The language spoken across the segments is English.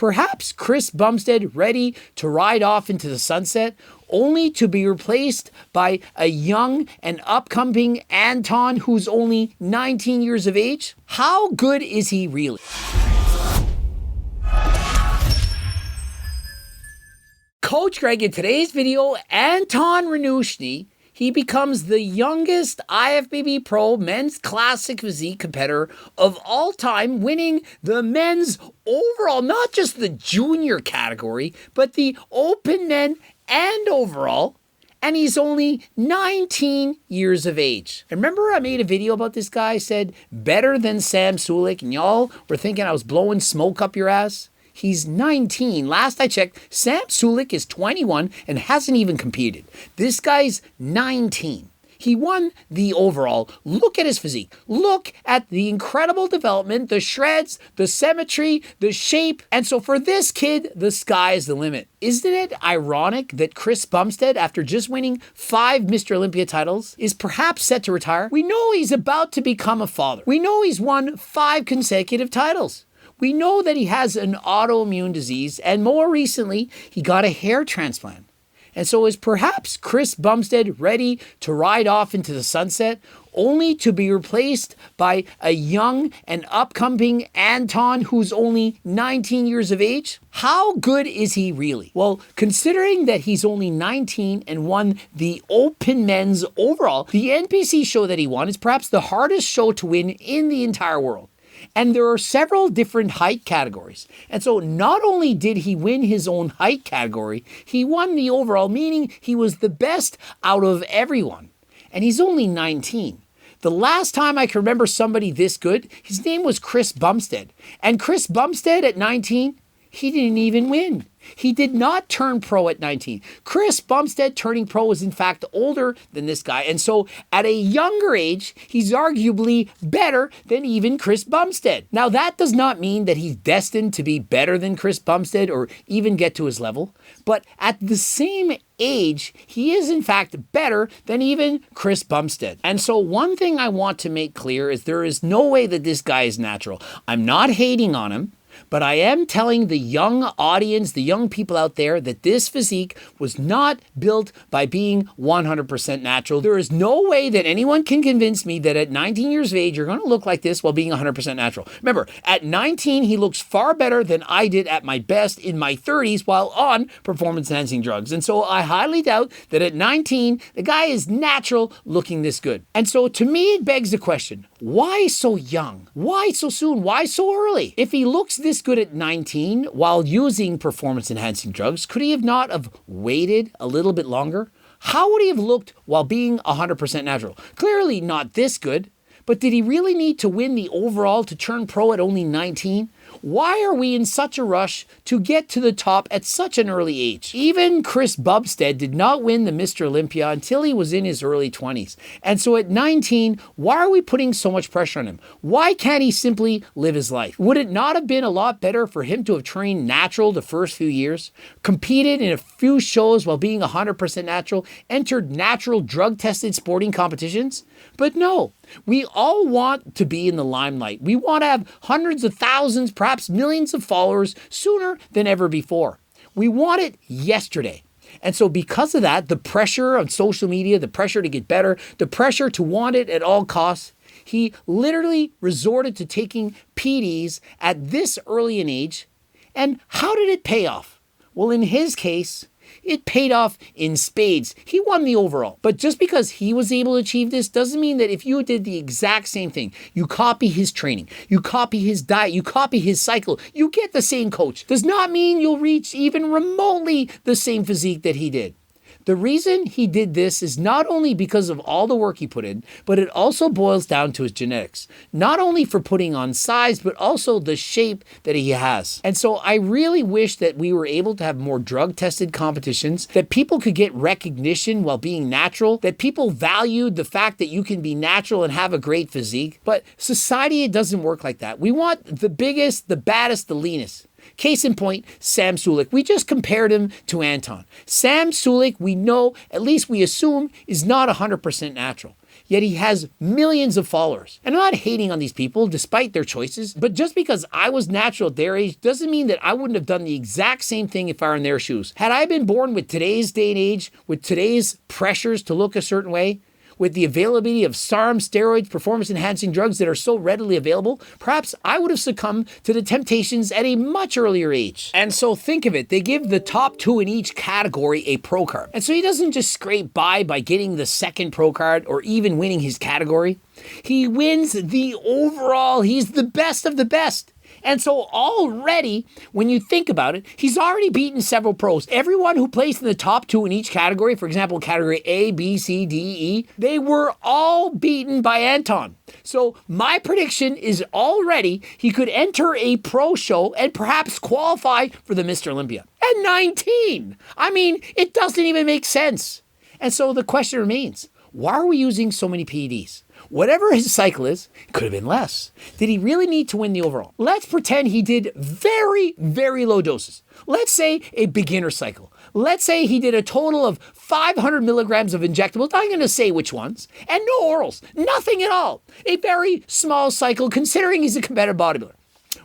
perhaps Chris Bumstead ready to ride off into the sunset, only to be replaced by a young and upcoming Anton who's only 19 years of age? How good is he really? Coach Greg, in today's video, Anton Wrzesniewski, he becomes the youngest IFBB Pro Men's Classic Physique competitor of all time, winning the men's overall, not just the junior category, but the open men and overall. And he's only 19 years of age. Remember I made a video about this guy, said better than Sam Sulek, and y'all were thinking I was blowing smoke up your ass? He's 19. Last I checked, Sam Sulek is 21 and hasn't even competed. This guy's 19. He won the overall. Look at his physique. Look at the incredible development, the shreds, the symmetry, the shape. And so for this kid, the sky is the limit. Isn't it ironic that Chris Bumstead, after just winning 5 Mr. Olympia titles, is perhaps set to retire? We know he's about to become a father. We know he's won 5 consecutive titles. We know that he has an autoimmune disease, and more recently, he got a hair transplant. And so is perhaps Chris Bumstead ready to ride off into the sunset, only to be replaced by a young and upcoming Anton who's only 19 years of age? How good is he really? Well, considering that he's only 19 and won the Open Men's overall, the NPC show that he won is perhaps the hardest show to win in the entire world. And there are several different height categories. And so not only did he win his own height category, he won the overall, meaning he was the best out of everyone. And he's only 19. The last time I can remember somebody this good, his name was Chris Bumstead. And Chris Bumstead at 19, he didn't even win. He did not turn pro at 19. Chris Bumstead turning pro was in fact older than this guy. And so at a younger age, he's arguably better than even Chris Bumstead. Now that does not mean that he's destined to be better than Chris Bumstead or even get to his level. But at the same age, he is in fact better than even Chris Bumstead. And so one thing I want to make clear is there is no way that this guy is natural. I'm not hating on him. But I am telling the young audience, the young people out there, that this physique was not built by being 100% natural. There is no way that anyone can convince me that at 19 years of age, you're going to look like this while being 100% natural. Remember, at 19, he looks far better than I did at my best in my 30s while on performance-enhancing drugs. And so I highly doubt that at 19, the guy is natural looking this good. And so to me, it begs the question, why so young? Why so soon? Why so early? If he looks this good at 19 while using performance-enhancing drugs, could he have not have waited a little bit longer? How would he have looked while being 100% natural? Clearly not this good, but did he really need to win the overall to turn pro at only 19? Why are we in such a rush to get to the top at such an early age? Even Chris Bumstead did not win the Mr. Olympia until he was in his early 20s. And so at 19, why are we putting so much pressure on him? Why can't he simply live his life? Would it not have been a lot better for him to have trained natural the first few years, competed in a few shows while being 100% natural, entered natural drug-tested sporting competitions? But no. We all want to be in the limelight. We want to have hundreds of thousands, perhaps millions of followers sooner than ever before. We want it yesterday. And so because of that, the pressure on social media, the pressure to get better, the pressure to want it at all costs, he literally resorted to taking PEDs at this early an age. And how did it pay off? Well, in his case, it paid off in spades. He won the overall. But just because he was able to achieve this doesn't mean that if you did the exact same thing, you copy his training, you copy his diet, you copy his cycle, you get the same coach, does not mean you'll reach even remotely the same physique that he did. The reason he did this is not only because of all the work he put in, but it also boils down to his genetics. Not only for putting on size, but also the shape that he has. And so I really wish that we were able to have more drug-tested competitions, that people could get recognition while being natural, that people valued the fact that you can be natural and have a great physique. But society, it doesn't work like that. We want the biggest, the baddest, the leanest. Case in point, Sam Sulek. We just compared him to Anton. Sam Sulek, we know, at least we assume, is not 100% natural. yet he has millions of followers. And I'm not hating on these people despite their choices, but just because I was natural at their age doesn't mean that I wouldn't have done the exact same thing if I were in their shoes. Had I been born with today's day and age, with today's pressures to look a certain way, with the availability of SARM, steroids, performance-enhancing drugs that are so readily available, perhaps I would have succumbed to the temptations at a much earlier age. And so think of it, they give the top 2 in each category a pro card. And so he doesn't just scrape by getting the second pro card or even winning his category. He wins the overall, he's the best of the best. And so already, when you think about it, he's already beaten several pros. Everyone who placed in the top 2 in each category, for example, category A, B, C, D, E, they were all beaten by Anton. So my prediction is already he could enter a pro show and perhaps qualify for the Mr. Olympia. At 19! I mean, it doesn't even make sense. And so the question remains, why are we using so many PEDs? Whatever his cycle is, it could have been less. Did he really need to win the overall? Let's pretend he did very, very low doses. Let's say a beginner cycle. Let's say he did a total of 500 milligrams of injectables. I'm going to say which ones. And no orals. Nothing at all. A very small cycle considering he's a competitive bodybuilder.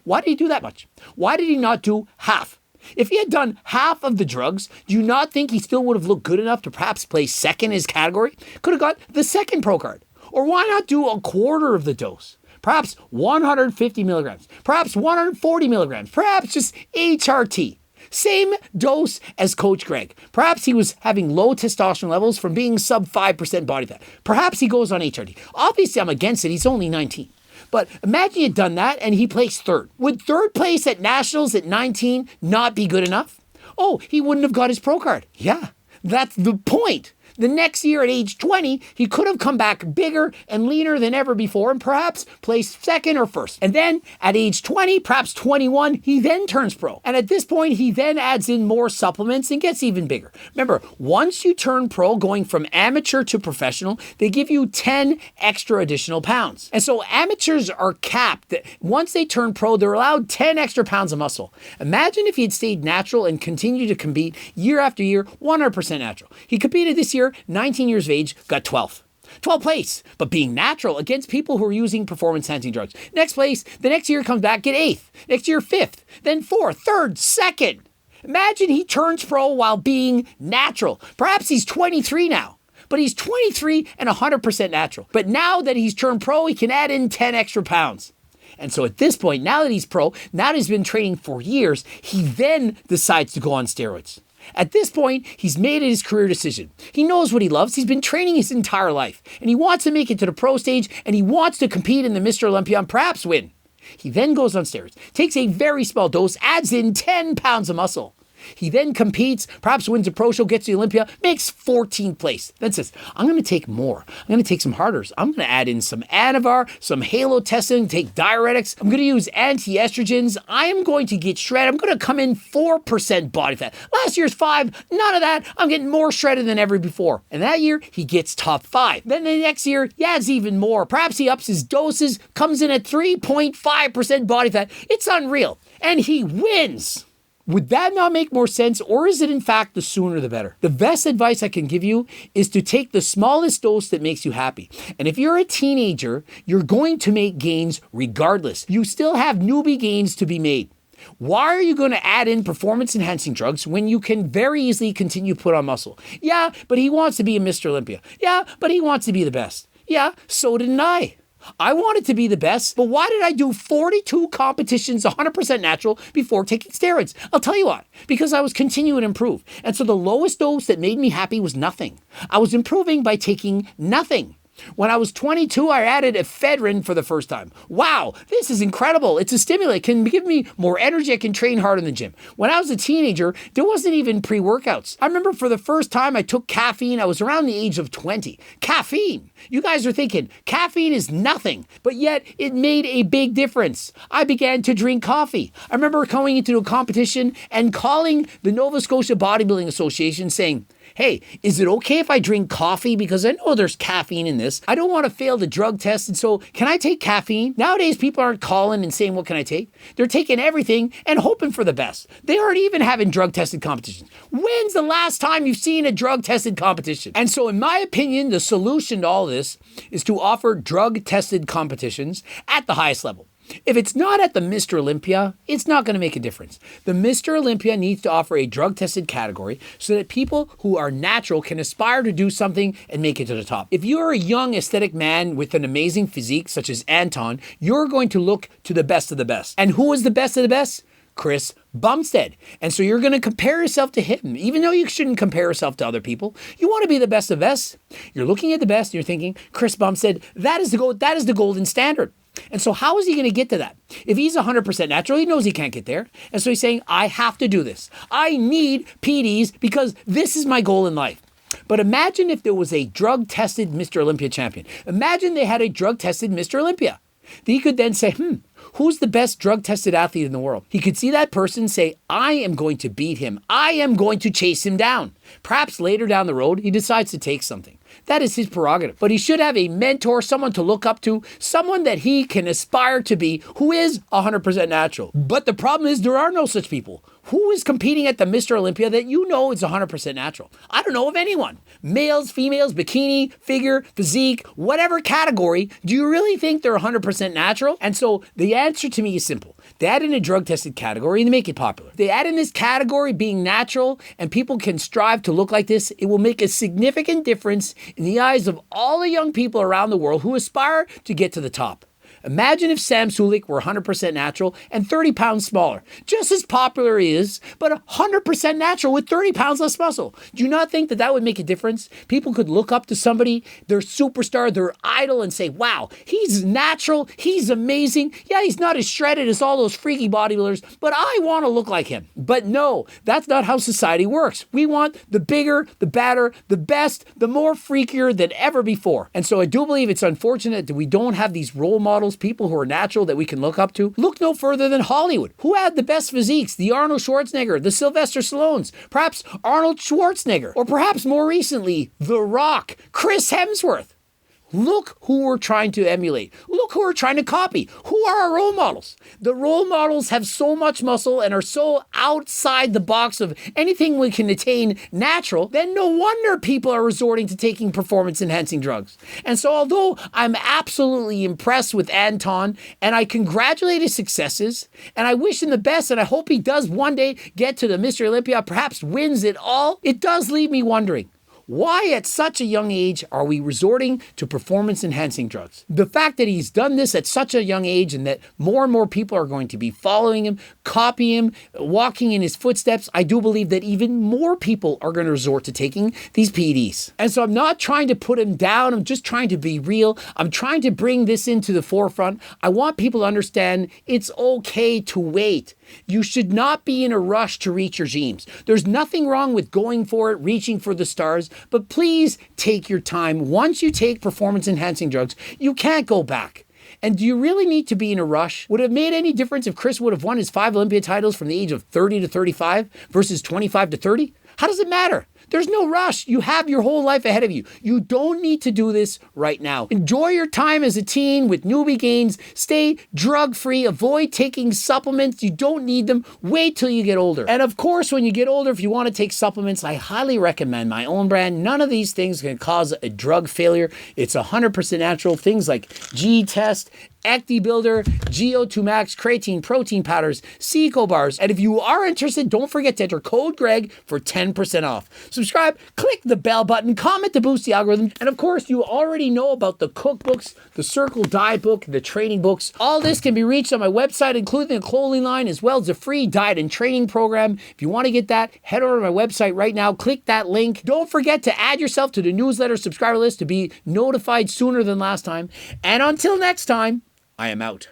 Why did he do that much? Why did he not do half? If he had done half of the drugs, do you not think he still would have looked good enough to perhaps place second in his category? Could have got the second pro card. Or why not do a quarter of the dose? Perhaps 150 milligrams, perhaps 140 milligrams, perhaps just HRT. Same dose as Coach Greg. Perhaps he was having low testosterone levels from being sub 5% body fat. Perhaps he goes on HRT. Obviously, I'm against it. He's only 19. But imagine he had done that and he placed third. Would third place at Nationals at 19 not be good enough? Oh, he wouldn't have got his pro card. Yeah, that's the point. The next year at age 20, he could have come back bigger and leaner than ever before and perhaps placed second or first. And then at age 20, perhaps 21, he then turns pro. And at this point, he then adds in more supplements and gets even bigger. Remember, once you turn pro, going from amateur to professional, they give you 10 extra additional pounds. And so amateurs are capped. Once they turn pro, they're allowed 10 extra pounds of muscle. Imagine if he had stayed natural and continued to compete year after year, 100% natural. He competed this year, 19 years of age, got 12th. 12th place, but being natural against people who are using performance-enhancing drugs. Next place, the next year comes back, get 8th. Next year, 5th. Then 4th, 3rd, 2nd. Imagine he turns pro while being natural. Perhaps he's 23 now, but he's 23 and 100% natural. But now that he's turned pro, he can add in 10 extra pounds. And so at this point, now that he's pro, now that he's been training for years, he then decides to go on steroids. At this point, he's made it his career decision. He knows what he loves. He's been training his entire life. And he wants to make it to the pro stage, and he wants to compete in the Mr. Olympia and perhaps win. He then goes on steroids, takes a very small dose, adds in 10 pounds of muscle. He then competes, perhaps wins a pro show, gets to the Olympia, makes 14th place. Then says, I'm going to take more. I'm going to take some harders. I'm going to add in some Anavar, some halotestin, take diuretics. I'm going to use anti-estrogens. I am going to get shredded. I'm going to come in 4% body fat. Last year's 5, none of that. I'm getting more shredded than ever before. And that year, he gets top 5. Then the next year, he adds even more. Perhaps he ups his doses, comes in at 3.5% body fat. It's unreal. And he wins. Would that not make more sense, or is it in fact the sooner the better? The best advice I can give you is to take the smallest dose that makes you happy. And if you're a teenager, you're going to make gains regardless. You still have newbie gains to be made. Why are you going to add in performance-enhancing drugs when you can very easily continue to put on muscle? Yeah, but he wants to be a Mr. Olympia. Yeah, but he wants to be the best. Yeah, so didn't I. I wanted to be the best, but why did I do 42 competitions 100% natural before taking steroids? I'll tell you what, because I was continuing to improve. And so the lowest dose that made me happy was nothing. I was improving by taking nothing. When I was 22, I added ephedrine for the first time. Wow, this is incredible. It's a stimulant. It can give me more energy. I can train hard in the gym. When I was a teenager, there wasn't even pre-workouts. I remember for the first time I took caffeine, I was around the age of 20. Caffeine. You guys are thinking, caffeine is nothing, but yet it made a big difference. I began to drink coffee. I remember going into a competition and calling the Nova Scotia Bodybuilding Association saying, Hey, is it okay if I drink coffee? Because I know there's caffeine in this. I don't want to fail the drug test, and so can I take caffeine? Nowadays, people aren't calling and saying, what can I take? They're taking everything and hoping for the best. They aren't even having drug-tested competitions. When's the last time you've seen a drug-tested competition? And so in my opinion, the solution to all this is to offer drug-tested competitions at the highest level. If it's not at the Mr. Olympia, it's not going to make a difference. The Mr. Olympia needs to offer a drug-tested category so that people who are natural can aspire to do something and make it to the top. If you're a young aesthetic man with an amazing physique such as Anton, you're going to look to the best of the best. And who is the best of the best? Chris Bumstead. And so you're going to compare yourself to him, even though you shouldn't compare yourself to other people. You want to be the best of best. You're looking at the best and you're thinking, Chris Bumstead, that is the golden standard. And so how is he going to get to that? If he's 100% natural, he knows he can't get there. And so he's saying, I have to do this. I need PEDs because this is my goal in life. But imagine if there was a drug-tested Mr. Olympia champion. Imagine they had a drug-tested Mr. Olympia. He could then say, who's the best drug-tested athlete in the world? He could see that person say, I am going to beat him. I am going to chase him down. Perhaps later down the road, he decides to take something. That is his prerogative. But he should have a mentor, someone to look up to, someone that he can aspire to be who is 100% natural. But the problem is there are no such people. Who is competing at the Mr. Olympia that you know is 100% natural? I don't know of anyone. Males, females, bikini, figure, physique, whatever category, do you really think they're 100% natural? And so the answer to me is simple. They add in a drug-tested category and they make it popular. They add in this category being natural and people can strive to look like this. It will make a significant difference in the eyes of all the young people around the world who aspire to get to the top. Imagine if Sam Sulek were 100% natural and 30 pounds smaller. Just as popular he is, but 100% natural with 30 pounds less muscle. Do you not think that that would make a difference? People could look up to somebody, their superstar, their idol, and say, wow, he's natural, he's amazing. Yeah, he's not as shredded as all those freaky bodybuilders, but I want to look like him. But no, that's not how society works. We want the bigger, the badder, the best, the more freakier than ever before. And so I do believe it's unfortunate that we don't have these role models, people who are natural that we can look up to. Look no further than Hollywood. Who had the best physiques? The Arnold Schwarzenegger, the Sylvester Stallones, perhaps Arnold Schwarzenegger, or perhaps more recently, The Rock, Chris Hemsworth. Look who we're trying to emulate. Look who we're trying to copy. Who are our role models? The role models have so much muscle and are so outside the box of anything we can attain natural, then no wonder people are resorting to taking performance-enhancing drugs. And so although I'm absolutely impressed with Anton, and I congratulate his successes, and I wish him the best, and I hope he does one day get to the Mr. Olympia, perhaps wins it all, it does leave me wondering, why at such a young age are we resorting to performance-enhancing drugs? The fact that he's done this at such a young age and that more and more people are going to be following him, copying him, walking in his footsteps, I do believe that even more people are going to resort to taking these PEDs. And so I'm not trying to put him down. I'm just trying to be real. I'm trying to bring this into the forefront. I want people to understand it's okay to wait. You should not be in a rush to reach your dreams. There's nothing wrong with going for it, reaching for the stars, but please take your time. Once you take performance-enhancing drugs, you can't go back. And do you really need to be in a rush? Would it have made any difference if Chris would have won his 5 Olympia titles from the age of 30 to 35 versus 25 to 30? How does it matter? There's no rush. You have your whole life ahead of you. You don't need to do this right now. Enjoy your time as a teen with newbie gains. Stay drug-free. Avoid taking supplements. You don't need them. Wait till you get older. And of course, when you get older, if you want to take supplements, I highly recommend my own brand. None of these things can cause a drug failure. It's 100% natural. Things like G-Test, Acti Builder, GO2 Max, creatine, protein powders, Seco bars. And if you are interested, don't forget to enter code Greg for 10% off. Subscribe, click the bell button, comment to boost the algorithm. And of course, you already know about the cookbooks, the Circle Diet Book, the training books. All this can be reached on my website, including the clothing line, as well as a free diet and training program. If you want to get that, head over to my website right now, click that link. Don't forget to add yourself to the newsletter subscriber list to be notified sooner than last time. And until next time, I am out.